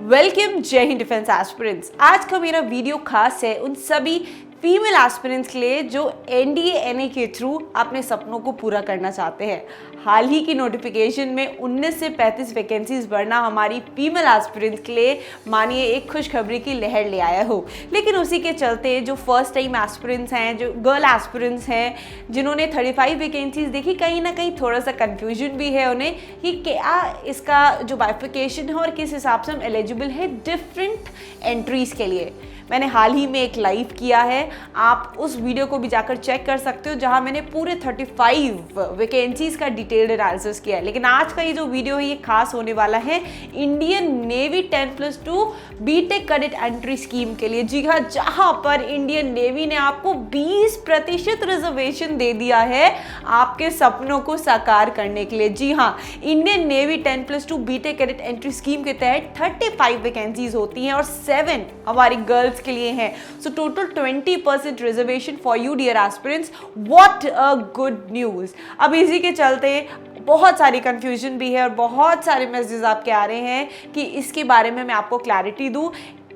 Welcome जय Hind defence aspirants. आज का मेरा वीडियो खास है उन सभी फीमेल एस्पिरेंट्स के लिए जो एनडीए एनए के थ्रू अपने सपनों को पूरा करना चाहते हैं। हाल ही की नोटिफिकेशन में 19 से 35 वैकेंसीज बढ़ना हमारी फीमेल एस्पिरेंट्स के लिए मानिए एक खुशखबरी की लहर ले आया हो। लेकिन उसी के चलते जो फर्स्ट टाइम एस्पिरेंट्स हैं, जो गर्ल एस्पिरेंट्स हैं, जिन्होंने 35 वैकेंसीज देखी, कहीं ना कहीं थोड़ा सा कन्फ्यूजन भी है उन्हें कि क्या इसका जो बाइफिकेशन है और किस हिसाब से हम एलिजिबल है डिफरेंट एंट्रीज के लिए। मैंने हाल ही में एक लाइव किया है, आप उस वीडियो को भी जाकर चेक कर सकते हो, जहां मैंने पूरे 35 वैकेंसीज का डिटेल्ड एनालिसिस किया है। लेकिन आज का ये जो वीडियो है ये खास होने वाला है Indian navy 10+2 BTech cadet entry scheme के लिए। जी हाँ, जहां पर इंडियन नेवी ने आपको 20% रिजर्वेशन दे दिया है आपके सपनों को साकार करने के लिए। जी हाँ, Indian navy 10+2 BTech cadet entry scheme के तहत 35 वैकेंसीज होती हैं और 7 हमारी गर्ल्स के लिए हैं। So total 20% reservation for you dear aspirants. What a good news. अब इसी के चलते बहुत सारी कंफ्यूजन भी है और बहुत सारे मैसेजेस आपके आ रहे हैं कि इसके बारे में मैं आपको क्लैरिटी दूं,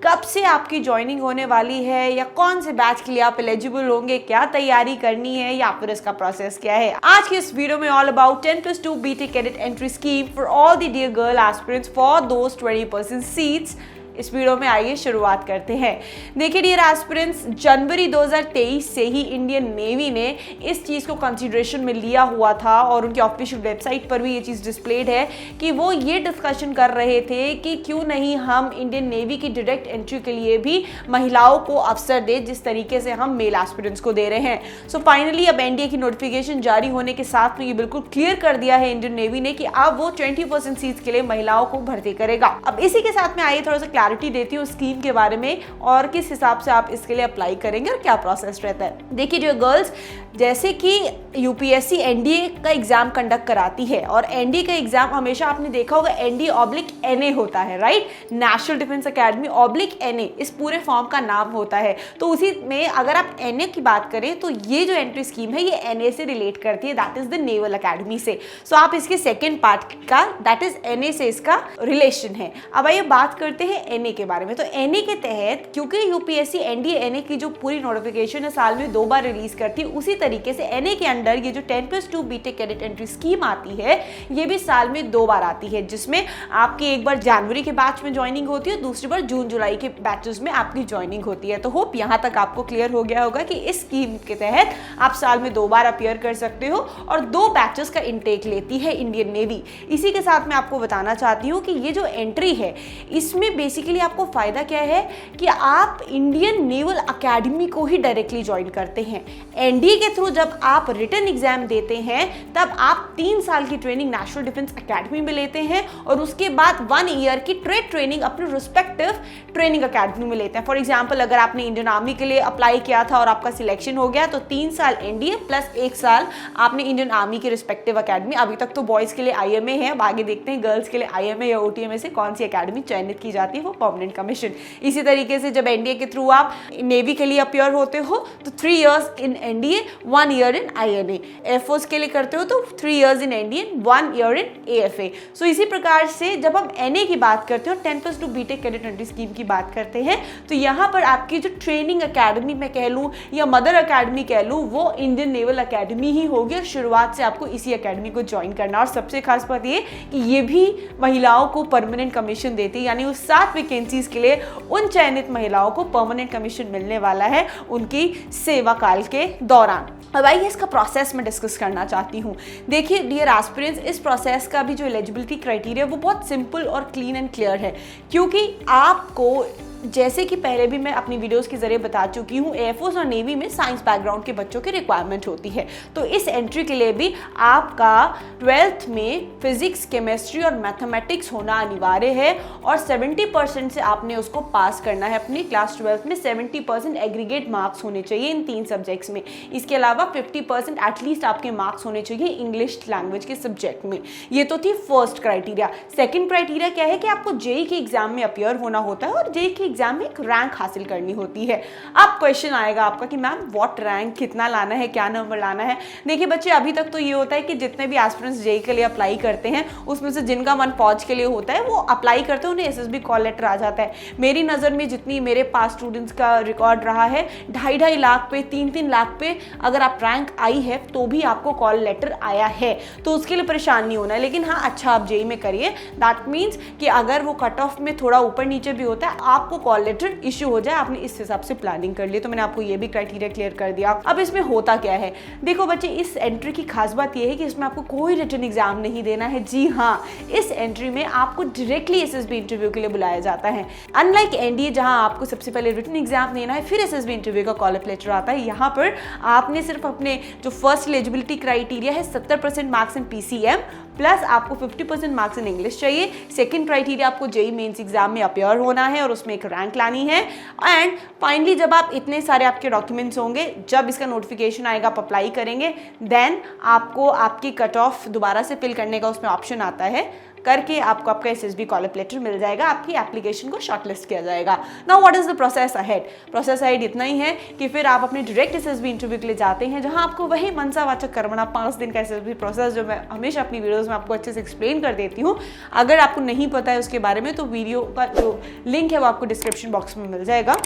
कब से आपकी ज्वाइनिंग होने वाली है या कौन से बैच के लिए आप एलिजिबल होंगे, क्या तैयारी करनी है या फिर इसका प्रोसेस क्या है। आज की इस वीडियो में all about 10+2 BTech cadet entry scheme for all the dear girl aspirants for those 20% seats. इस वीडियो में आइए शुरुआत करते हैं। देखिए डियर एस्पिरेंट्स, जनवरी 2023 से ही इंडियन नेवी ने इस चीज़ को कंसीडरेशन में लिया हुआ था और उनकी ऑफिशियल वेबसाइट पर भी ये चीज़ डिस्प्लेड है कि वो ये डिस्कशन कर रहे थे कि क्यों नहीं हम इंडियन नेवी की डायरेक्ट एंट्री के लिए भी महिलाओं को अवसर दे, जिस तरीके से हम मेल एस्पिरेंट्स को दे रहे हैं। सो फाइनली अब एनडीए की नोटिफिकेशन जारी होने के साथ में ये बिल्कुल क्लियर कर दिया है इंडियन नेवी ने कि अब वो 20% सीट्स के लिए महिलाओं को भर्ती करेगा। अब इसी के साथ में आइए थोड़ा सा क्लैरिटी देती हूँ स्कीम के बारे में और किस हिसाब से आप इसके लिए अप्लाई करेंगे और क्या प्रोसेस रहता है। देखिए जो गर्ल्स, जैसे कि यूपीएससी एनडीए का एग्जाम कंडक्ट कराती है और एनडीए का एग्जाम हमेशा आपने देखा होगा ND/NA होता है, राइट, नेशनल डिफेंस एकेडमी/NA इस पूरे फॉर्म का नाम होता है। तो उसी में अगर आप NA की बात करें तो ये जो एंट्री स्कीम है ये NA से रिलेट करती है, that is the naval academy से। सो आप इसके सेकेंड पार्ट का दैट इज NA से इसका रिलेशन है। अब आइए बात करते हैं NA के बारे में। तो NA के तहत क्योंकि यूपीएससी ND/NA की जो पूरी नोटिफिकेशन है साल में 2 बार रिलीज करती है, उसी तरीके से NA के अंडर ये जो 10+2 बीटेक कैडेट एंट्री स्कीम आती है ये भी साल में 2 बार आती है, जिसमें आपकी एक बार जनवरी के बैच में ज्वाइनिंग होती है, दूसरी बार जून जुलाई के बैचेस में आपकी ज्वाइनिंग होती है। तो होप यहाँ तक आपको क्लियर हो गया होगा कि इस स्कीम के तहत आप साल में 2 बार अपीयर कर सकते हो और 2 बैचेस का इंटेक लेती है इंडियन नेवी। इसी के साथ मैं आपको बताना चाहती हूँ कि ये जो एंट्री है इसमें बेसिकली आपको फायदा क्या है कि आप इंडियन नेवल अकेडमी को ही डायरेक्टली ज्वाइन करते हैं। एनडीए के थ्रू जब आप रिटन एग्जाम देते हैं तब आप 3 साल की ट्रेनिंग नेशनल डिफेंस एकेडमी में लेते हैं और उसके बाद 1 ईयर की ट्रेड ट्रेनिंग अपने रिस्पेक्टिव ट्रेनिंग एकेडमी में लेते हैं। फॉर एग्जाम्पल अगर आपने इंडियन आर्मी के लिए अप्लाई किया था और आपका सिलेक्शन हो गया तो 3 साल एनडीए प्लस 1 साल आपने इंडियन आर्मी की रिस्पेक्टिव एकेडमी। अभी तक तो बॉयज के लिए IMA है, अब आगे देखते हैं गर्ल्स के लिए IMA या OTMA से कौन सी एकेडमी चयनित की जाती है, वो परमानेंट कमीशन। इसी तरीके से जब एनडीए के थ्रू आप नेवी के लिए अपीयर होते हो तो 3 years in NDA 1 year in INA, air force के लिए करते हो तो 3 years in NDA 1 year in AFA। सो इसी प्रकार से जब हम NA की बात करते हो 10+2 बीटेक कैडेट एंट्री स्कीम की बात करते हैं तो यहाँ पर आपकी जो ट्रेनिंग एकेडमी मैं कह लूँ या मदर एकेडमी कह लूँ वो इंडियन नेवल अकेडमी ही होगी और शुरुआत से आपको इसी एकेडमी को ज्वाइन करना। और सबसे खास बात ये कि ये भी महिलाओं को परमानेंट कमीशन देती है, यानी उस 7 वैकेंसीज के लिए उन चयनित महिलाओं को परमानेंट कमीशन मिलने वाला है उनकी सेवा काल के दौरान। अब आइए इसका प्रोसेस में डिस्कस करना चाहती हूँ। देखिए डियर एस्पिरेंट्स, इस प्रोसेस का भी जो एलिजिबिलिटी क्राइटेरिया वो बहुत सिंपल और क्लीन एंड क्लियर है, क्योंकि आपको जैसे कि पहले भी मैं अपनी वीडियोस के जरिए बता चुकी हूँ एयरफोर्स और नेवी में साइंस बैकग्राउंड के बच्चों की रिक्वायरमेंट होती है। तो इस एंट्री के लिए भी आपका 12th में फिजिक्स, केमिस्ट्री और मैथमेटिक्स होना अनिवार्य है और 70% से आपने उसको पास करना है। अपनी क्लास 12th में 70% एग्रीगेट मार्क्स होने चाहिए इन 3 सब्जेक्ट्स में। इसके अलावा 50% एटलीस्ट आपके मार्क्स होने चाहिए इंग्लिश लैंग्वेज के सब्जेक्ट में। ये तो थी फर्स्ट क्राइटेरिया। सेकेंड क्राइटेरिया क्या है कि आपको जेई के एग्जाम में अपीयर होना होता है और जेई के एग्जाम में एक रैंक हासिल करनी होती है। अब क्वेश्चन आएगा आपका कि मैम व्हाट रैंक, कितना लाना है, क्या नंबर लाना है। देखिए बच्चे, अभी तक तो ये होता है कि जितने भी एस्पिरेंट्स जेईई के लिए अप्लाई करते हैं उसमें से जिनका मन फौज के लिए होता है वो अप्लाई करते हैं, उन्हें एसएसबी कॉल लेटर आ जाता है। मेरी नज़र में जितनी मेरे पास स्टूडेंट्स का रिकॉर्ड रहा है, 2.5 लाख पे, 3 लाख पे अगर आप रैंक आई है तो भी आपको कॉल लेटर आया है, तो उसके लिए परेशान नहीं होना है। लेकिन हाँ, अच्छा आप जेईई में करिए, दैट मीन्स कि अगर वो कट ऑफ में थोड़ा ऊपर नीचे भी होता है आपको कॉल लेटर इश्यू हो जाए, आपने इस हिसाब से प्लानिंग कर ली। तो मैंने आपको ये भी क्राइटेरिया क्लियर कर दिया। अब इसमें होता क्या है, देखो बच्चे, इस एंट्री की खास बात यह है कि इसमें आपको कोई रिटन एग्जाम नहीं देना है। जी हाँ, इस एंट्री में आपको डायरेक्टली एसएसबी इंटरव्यू के लिए बुलाया जाता है। अनलाइक एनडीए जहां आपको सबसे पहले रिटन एग्जाम देना है, फिर एसएसबी इंटरव्यू का कॉल अप लेटर आता है। यहाँ पर आपने सिर्फ अपने जो फर्स्ट एलिजिबिलिटी क्राइटेरिया है 70% मार्क्स इन पीसीएम प्लस आपको 50% मार्क्स इन इंग्लिश चाहिए। सेकंड क्राइटेरिया, आपको जेईई मेंस एग्जाम में अपियर होना है और उसमें एक रैंक लानी है। एंड फाइनली जब आप इतने सारे आपके डॉक्यूमेंट्स होंगे, जब इसका नोटिफिकेशन आएगा आप अप्लाई करेंगे, देन आपको आपकी कट ऑफ दोबारा से फिल करने का उसमें ऑप्शन आता है, करके आपको आपका एसएसबी कॉल अप लेटर मिल जाएगा, आपकी एप्लीकेशन को शॉर्टलिस्ट किया जाएगा। Now what is the process ahead? Process ahead इतना ही है कि फिर आप अपने डायरेक्ट एसएसबी इंटरव्यू के लिए जाते हैं, जहां आपको वही मनसावाचक कर्मणा 5 दिन का एसएसबी प्रोसेस जो मैं हमेशा अपनी वीडियोस में आपको अच्छे से एक्सप्लेन कर देती हूँ। अगर आपको नहीं पता है उसके बारे में तो वीडियो का जो लिंक है वो आपको डिस्क्रिप्शन बॉक्स में मिल जाएगा।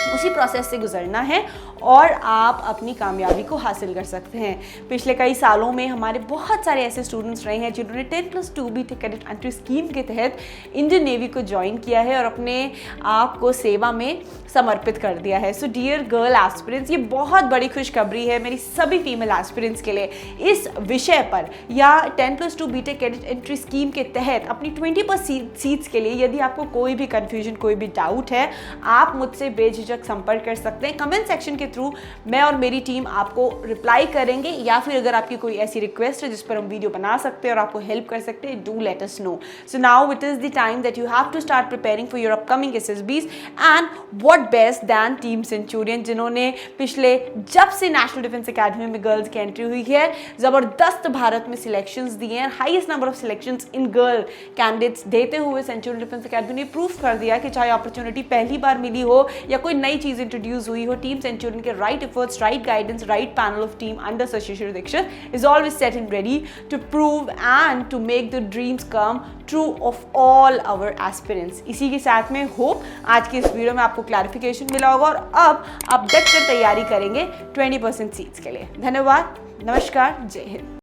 उसी प्रोसेस से गुजरना है और आप अपनी कामयाबी को हासिल कर सकते हैं। पिछले कई सालों में हमारे बहुत सारे ऐसे स्टूडेंट्स रहे हैं जिन्होंने 10+2 बीटेक कैडेट एंट्री स्कीम के तहत इंडियन नेवी को ज्वाइन किया है और अपने आप को सेवा में समर्पित कर दिया है। सो डियर गर्ल एस्पिरेंट्स, ये बहुत बड़ी खुशखबरी है मेरी सभी फीमेल एस्पिरेंट्स के लिए। इस विषय पर या 10+2 बीटेक कैडेट एंट्री स्कीम के तहत अपनी 20% सीट्स के लिए यदि आपको कोई भी कन्फ्यूजन, कोई भी डाउट है, आप मुझसे बेझिझक संपर्क कर सकते हैं। कमेंट सेक्शन के थ्रू मैं और मेरी टीम आपको रिप्लाई करेंगे, या फिर अगर आपकी कोई ऐसी रिक्वेस्ट है जिस पर हम वीडियो बना सकते हैं और आपको हेल्प कर सकते हैं, do let us know. So now it is the time that you have to start preparing for your upcoming SSBs and what best than team Centurion, जिन्होंने पिछले जब से नेशनल डिफेंस एकेडमी में गर्ल्स की entry हुई है जबरदस्त भारत में सिलेक्शंस दिए हैं, highest number of selections in girl candidates देते हुए सेंचुरियन डिफेंस एकेडमी ने प्रूफ कर दिया कि चाहे अपॉर्चुनिटी पहली बार मिली हो या कोई नई चीज इंट्रोड्यूस हुई हो, टीम सेंचुरियन के right efforts, right guidance, right panel of team under Shashi Dikshit is always set and ready to prove and to make the dreams come true of all our aspirants. इसी के साथ में होप आज की इस वीडियो में आपको क्लैरिफिकेशन मिला होगा और अब आप डट कर तैयारी करेंगे 20% सीट्स के लिए। धन्यवाद, नमस्कार, जय हिंद।